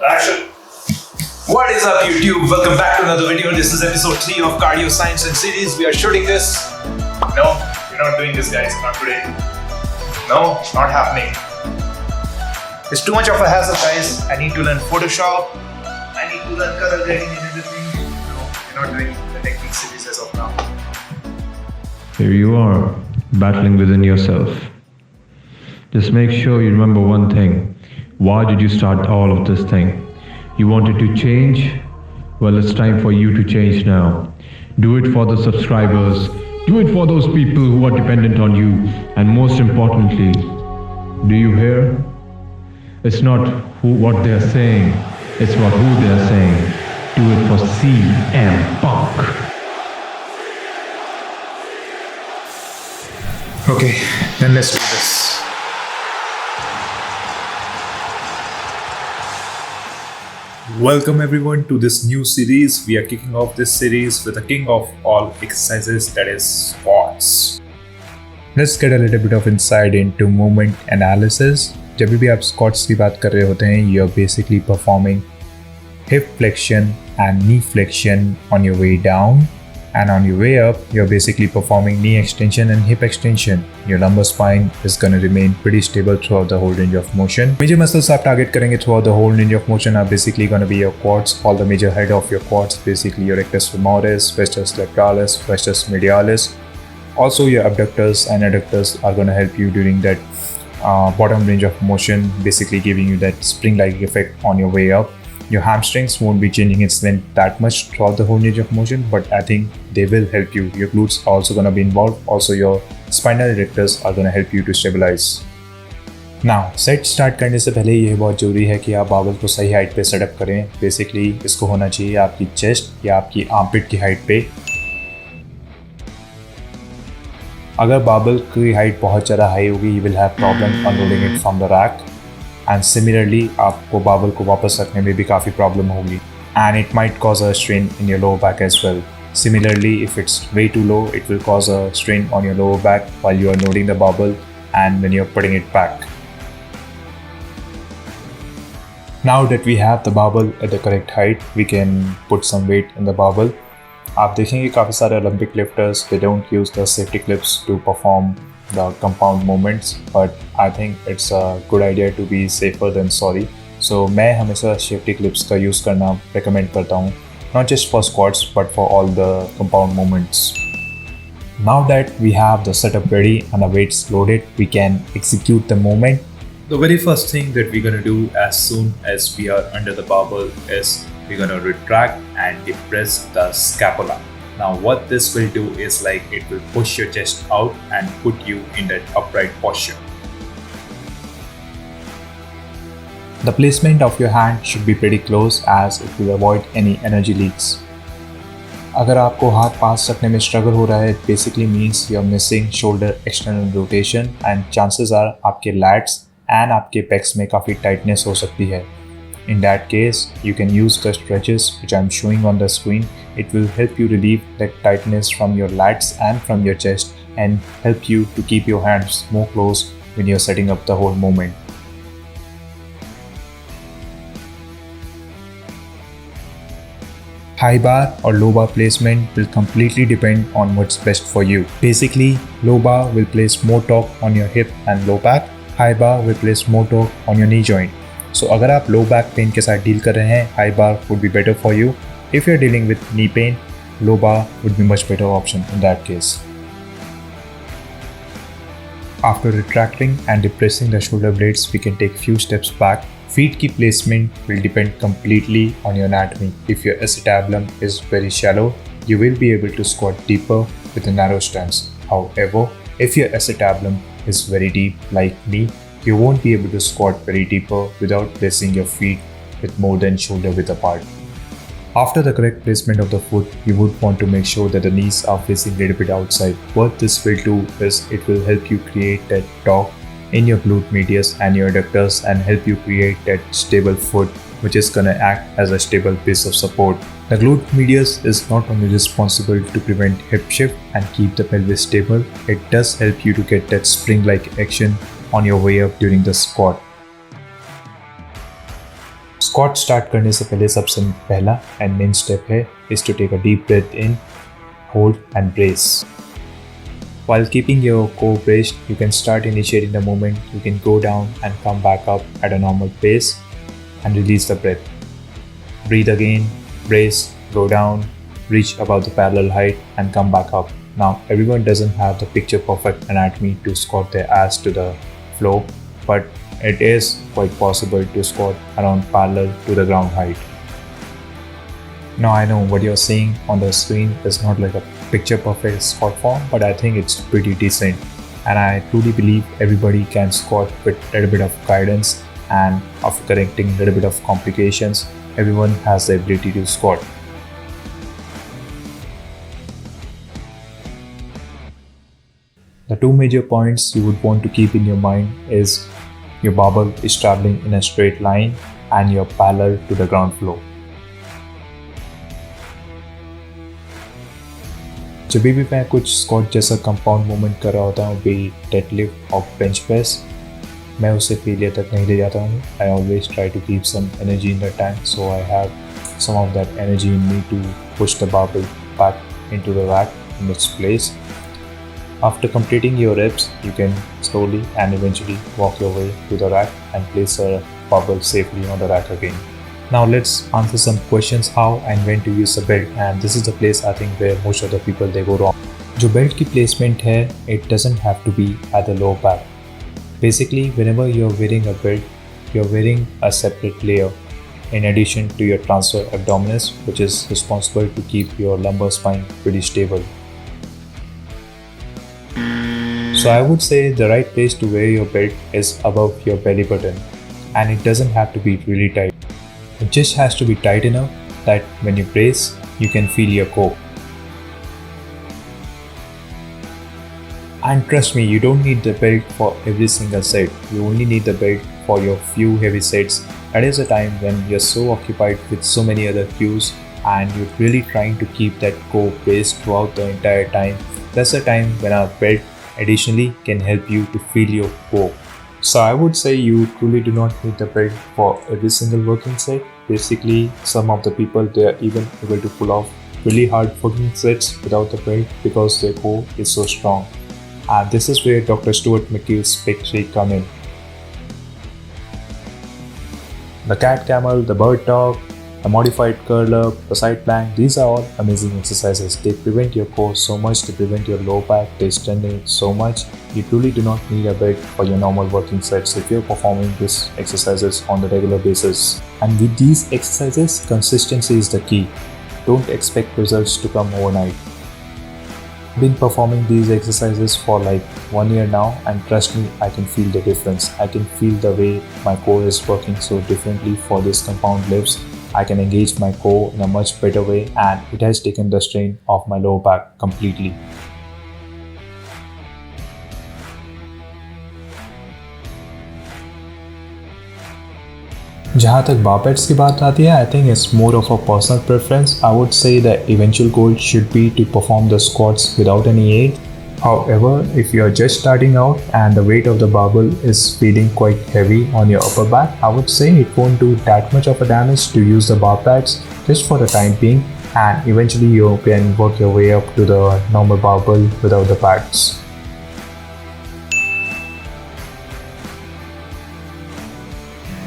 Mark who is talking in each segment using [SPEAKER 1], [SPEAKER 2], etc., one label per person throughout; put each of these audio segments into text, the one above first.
[SPEAKER 1] Action! What is up, YouTube? Welcome back to another video. This is episode 3 of Cardio Science and Series. We are shooting this. No, we're not doing this, guys. Not today. No, not happening. It's too much of a hassle, guys. I need to learn Photoshop. I need to learn color grading and everything. No, we're not doing the technique series as of now.
[SPEAKER 2] Here you are, battling within yourself. Just make sure you remember one thing. Why did you start all of this thing? You wanted to change? Well, it's time for you to change now. Do it for the subscribers. Do it for those people who are dependent on you. And most importantly, do you hear? It's not what they're saying. It's who they're saying. Do it for CM Punk.
[SPEAKER 1] Okay, then let's do this. Welcome everyone to this new series. We are kicking off this series with the king of all exercises, that is squats. Let's get a little bit of insight into movement analysis. जब भी आप squats की बात कर रहे होते हैं, you're basically performing hip flexion and knee flexion on your way down. And on your way up, you're basically performing knee extension and hip extension. Your lumbar spine is going to remain pretty stable throughout the whole range of motion. Major muscles आप target करेंगे throughout the whole range of motion are basically going to be your quads, all the major head of your quads, basically your rectus femoris, vastus lectoralis, vastus medialis. Also your abductors and adductors are going to help you during that bottom range of motion, basically giving you that spring-like effect on your way up. Your hamstrings won't be changing its length that much throughout the whole range of motion, but I think they will help you. Your glutes are also going to be involved. Also, your spinal erectors are going to help you to stabilize. Now, set start करने से पहले ये बहुत ज़रूरी है कि आप बाबल को सही हाइट पे सेटअप करें. बेसिकली इसको होना चाहिए आपकी चेस्ट या आपकी आर्मपिट की हाइट पे. अगर बाबल की हाइट बहुत ज़्यादा हाई होगी, you will have problem unloading it from the rack. And similarly, आपको बाबल को वापस रखने में भी काफ़ी प्रॉब्लम होगी. And it might cause a strain in your lower back as well. Similarly, if it's way too low, it will cause a strain on your lower back while you are loading the barbell and when you're putting it back. Now that we have the barbell at the correct height, we can put some weight in the barbell. आप देखेंगे काफ़ी सारे Olympic lifters, they don't use the safety clips to perform the compound movements, but I think it's a good idea to be safer than sorry. So मैं हमेशा safety clips का use करना recommend करता हूँ, not just for squats but for all the compound movements. Now that we have the setup ready and the weights loaded, we can execute the movement. The very first thing that we're gonna do as soon as we are under the barbell is we're gonna retract and depress the scapula. Now what this will do is like it will push your chest out and put you in that upright posture. The placement of your hand should be pretty close as it will avoid any energy leaks. अगर आपको हाथ पास रखने में struggle हो रहा है, it basically means you're missing shoulder external rotation and chances are आपके lats and आपके pecs में काफ़ी tightness हो सकती है. In that case, you can use the stretches which I'm showing on the screen. It will help you relieve that tightness from your lats and from your chest and help you to keep your hands more close when you're setting up the whole movement. High bar or low bar placement will completely depend on what's best for you. Basically, low bar will place more torque on your hip and low back. High bar will place more torque on your knee joint. So अगर आप low back pain के साथ deal कर रहे हैं, high bar would be better for you. If you're dealing with knee pain, low bar would be much better option in that case. After retracting and depressing the shoulder blades, we can take few steps back. Feet की placement will depend completely on your anatomy. If your acetabulum is very shallow, you will be able to squat deeper with a narrow stance. However, if your acetabulum is very deep like me, you won't be able to squat very deeper without placing your feet with more than shoulder width apart. After the correct placement of the foot, you would want to make sure that the knees are facing a little bit outside. What this will do is it will help you create that torque in your glute medius and your adductors and help you create that stable foot which is gonna act as a stable base of support. The glute medius is not only responsible to prevent hip shift and keep the pelvis stable, it does help you to get that spring-like action on your way up during the squat. Squat start करने से पहले सबसे पहला and main step है is to take a deep breath in, hold and brace. While keeping your core braced, you can start initiating the movement. You can go down and come back up at a normal pace and release the breath. Breathe again, brace, go down, reach above the parallel height and come back up. Now, everyone doesn't have the picture perfect anatomy to squat their ass to the floor, but it is quite possible to squat around parallel to the ground height. Now I know what you're seeing on the screen is not like a picture perfect squat form, but I think it's pretty decent. And I truly believe everybody can squat with a little bit of guidance and after correcting a little bit of complications, everyone has the ability to squat. The two major points you would want to keep in your mind is your barbell is traveling in a straight line and you're parallel to the ground floor. जब भी मैं कुछ squat जैसा compound movement कर रहा होता हूँ, be deadlift और बेंच प्रेस, मैं उसे फेलियर तक नहीं ले जाता हूँ. I always try to keep some energy in the tank, so I have some of that energy in me to push the barbell back into the rack in its place. After completing your reps, you can slowly and eventually walk your way to the rack and place a barbell safely on the rack again. Now let's answer some questions how and when to use a belt, and this is the place I think where most of the people they go wrong. जो belt की placement है, it doesn't have to be at the lower back. Basically, whenever you're wearing a belt, you're wearing a separate layer in addition to your transfer abdominis, which is responsible to keep your lumbar spine pretty stable. So I would say the right place to wear your belt is above your belly button, and it doesn't have to be really tight. It just has to be tight enough that when you brace, you can feel your core. And trust me, you don't need the belt for every single set. You only need the belt for your few heavy sets. That is a time when you're so occupied with so many other cues and you're really trying to keep that core braced throughout the entire time. That's the time when our belt additionally can help you to feel your core. So I would say you truly do not need the belt for every single working set. Basically, some of the people they are even able to pull off really hard working sets without the belt because their core is so strong. And this is where Dr. Stuart McGill's Spec 3 come in. The cat camel, the bird dog, the modified curl up, the side plank, these are all amazing exercises. They prevent your core so much, they prevent your low back, they strengthen it so much. You truly do not need a belt for your normal working sets if you're performing these exercises on the regular basis. And with these exercises, consistency is the key. Don't expect results to come overnight. I've been performing these exercises for like 1 year now, and trust me, I can feel the difference. I can feel the way my core is working so differently for these compound lifts. I can engage my core in a much better way, and it has taken the strain off my lower back completely. जहाँ तक बारपेट्स की बात आती है, I think it's more of a personal preference. I would say the eventual goal should be to perform the squats without any aid. However, if you are just starting out and the weight of the barbell is feeling quite heavy on your upper back, I would say it won't do that much of a damage to use the bar pads just for the time being, and eventually you can work your way up to the normal barbell without the pads.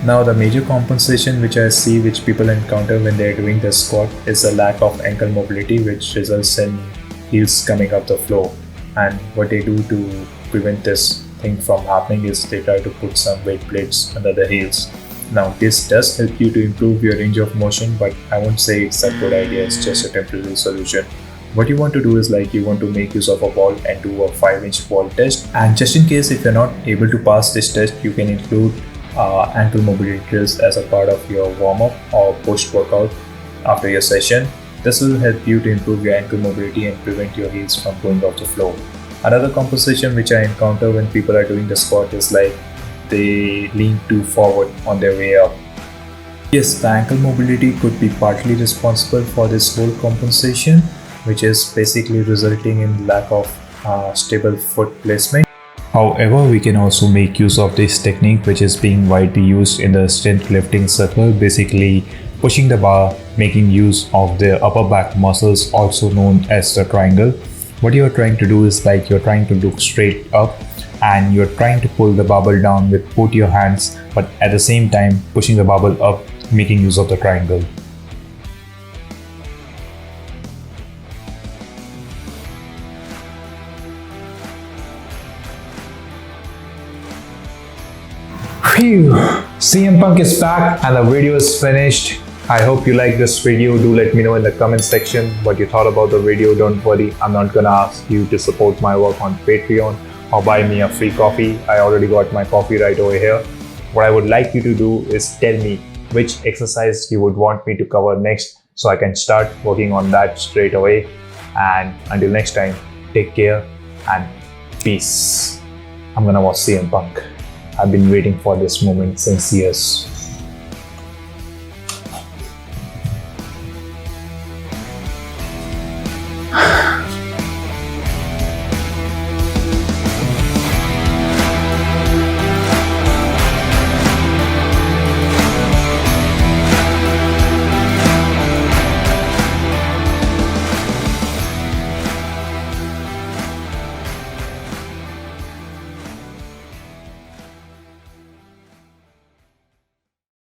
[SPEAKER 1] Now the major compensation which I see which people encounter when they are doing the squat is a lack of ankle mobility, which results in heels coming up the floor. And what they do to prevent this thing from happening is they try to put some weight plates under the heels. Now this does help you to improve your range of motion, but I won't say it's a good idea, it's just a temporary solution. What you want to do is like you want to make use of a ball and do a 5-inch ball test. And just in case if you're not able to pass this test, you can include ankle mobility drills as a part of your warm-up or post-workout after your session. This will help you to improve your ankle mobility and prevent your heels from going off the floor. Another compensation which I encounter when people are doing the squat is like they lean too forward on their way up. Yes, the ankle mobility could be partly responsible for this whole compensation, which is basically resulting in lack of stable foot placement. However, we can also make use of this technique, which is being widely used in the strength lifting circle, basically pushing the bar, making use of the upper back muscles, also known as the triangle. What you're trying to do is like you're trying to look straight up and you're trying to pull the barbell down with both your hands, but at the same time pushing the barbell up, making use of the triangle. Phew! CM Punk is back and the video is finished. I hope you like this video. Do let me know in the comment section what you thought about the video. Don't worry, I'm not gonna ask you to support my work on Patreon or buy me a free coffee. I already got my coffee right over here. What I would like you to do is tell me which exercise you would want me to cover next so I can start working on that straight away. And until next time, take care and peace. I'm gonna watch CM Punk. I've been waiting for this moment since years.